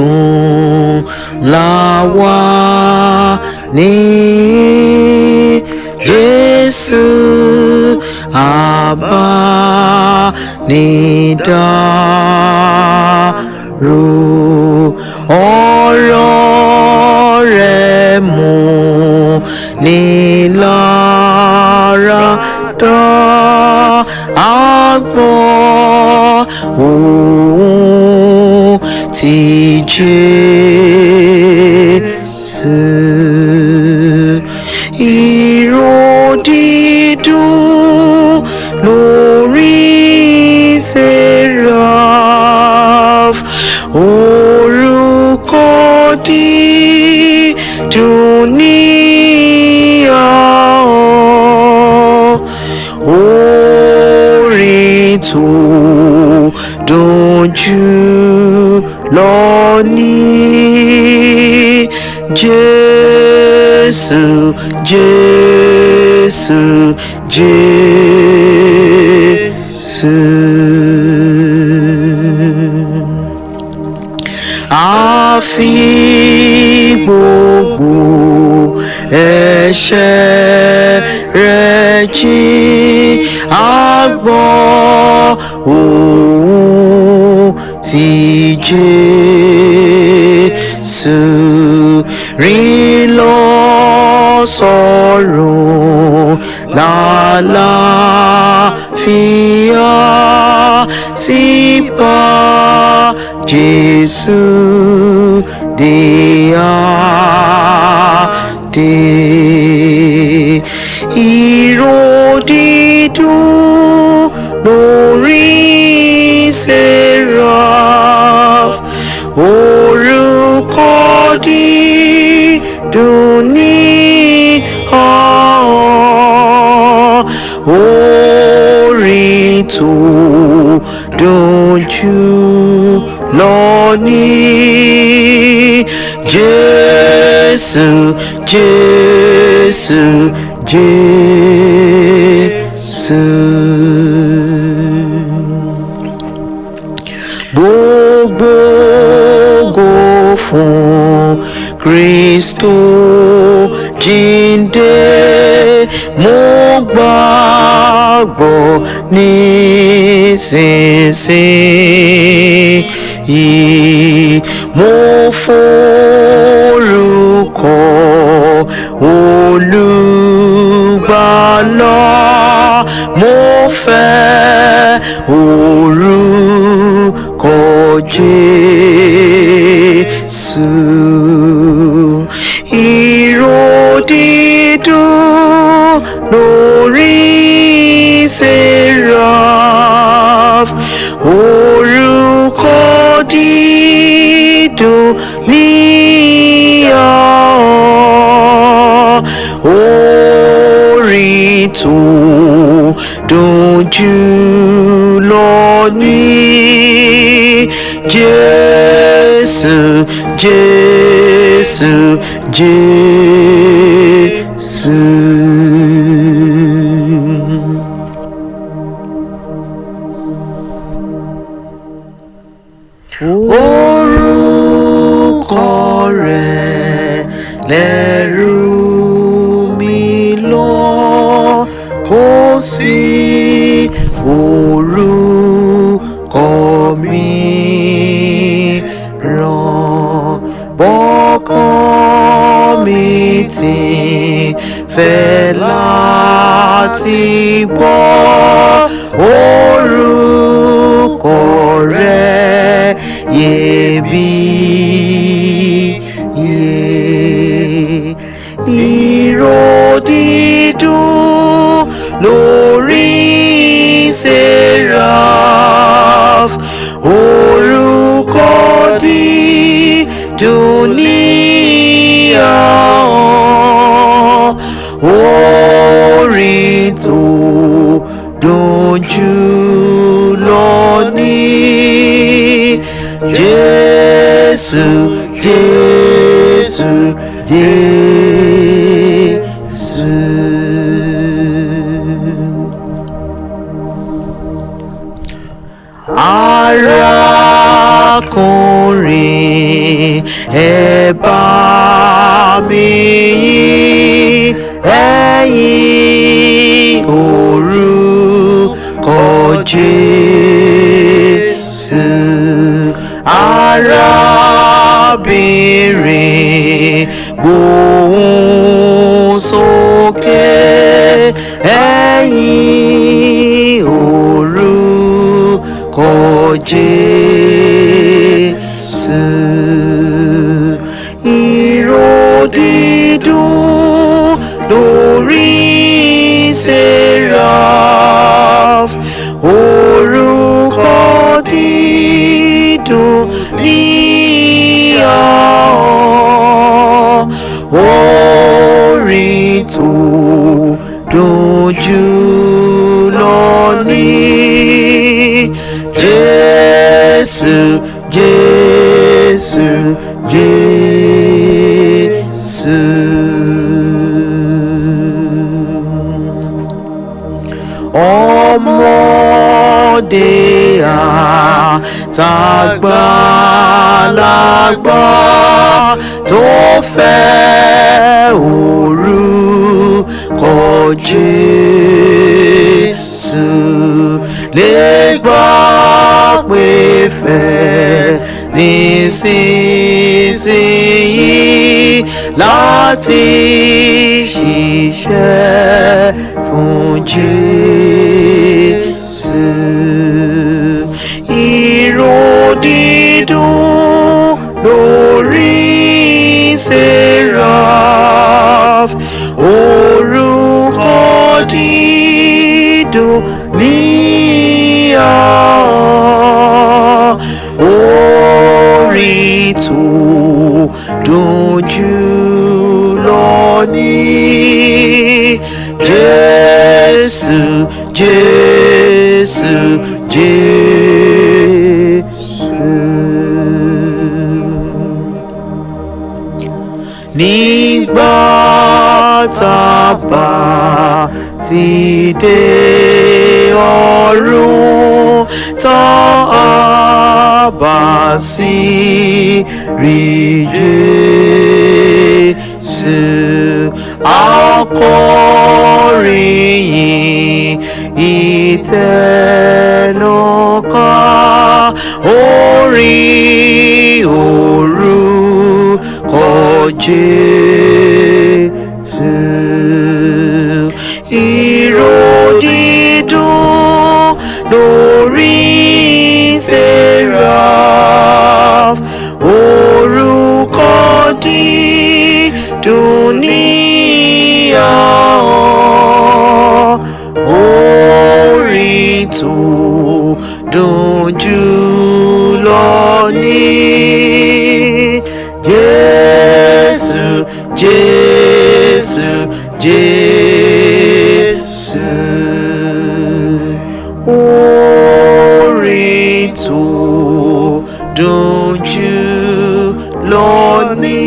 Onisegun Nla Wa Nihin, Jésù abánidárò, ọ̀rọ̀ rẹ̀ mú ni lára dá, àgbọ̀ ohùn ti Jésù. Ìró dídùn lórí seraph, orúkọ dídùn ní ahọ́n, orin tó dùn jù lọ ní Jésù, Jésù, Jésù. A fi gbogbo ẹ̀ṣẹ̀ rẹ̀ jìn, a gbọ́ ohùn ti Jésù, rìn lọ sọ́run lálàáfíà, sí bá Jésù dé adé. Ìró dídùn lórí seraph, orúkọ dídùn ní ahọ́n, orin tó dùn jù lọ ní Jésù, Jésù, Jésù. Gbogbo ògo fún Kristo jíǹde, mo gbàgbọ́ nísinsìnyí, mo forúkọ Olùgbàlà, mo fẹ́ orúkọ Jésù. Ìró dídùn lórí seraph, orúkọ dídùn ní ahọ́n, orin tó dùn jù lọ ní Jésù, Jésù, Jésù. Orúkọ rẹ̀ lẹ́rù mi lọ, kò sí orúkọ mìíràn, bọ́kàn mi ti fẹ́ láti gbọ́ orúkọ rẹ̀ iyebíye. Ìró dídùn lórí seraph, orúkọ dídùn ní ahọ́n, orin tó dùn jù lọ ní Jésù, Jésù, Jésù. bá mi yìn ẹ̀yin orúkọ Jésù. Arábìnrin gbóhùn sókè ẹ̀yin orúkọ Jésù. Ìró dídùn lórí seraph, orúkọ dídùn ní ahọ́n, orin tó dùn jùlọ ní Jésù, Jésù, Jésù. Ọmọdé àtàgbàlagbà tó fẹ́ orúkọ Jésù lè gbà pé fẹ́ nísinsìnyí láti ṣiṣẹ́ fún Jésù. Ìró dídùn lórí seraph, orúkọ dídùn ní ahọ́n, orin tó dùn jùlọ ní Jésù, Jésù, Jésù. Nígbà tá bá ti dé ọ̀run tá a bá sì rí Jésù, a kọrin yìn ìtẹ́lọ́ká orin orúkọ Jésù. Ìró dídùn lórí seraph, orúkọ dídùn ní ahọ́n, orin tó dùn jùlọ ní Jésù, Jésù, Jésù. Orin tó dùn jùlọ ní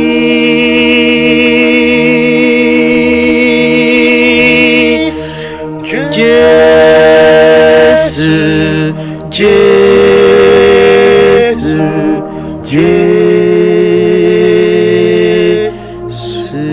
Jésù, Jésù, Jésù.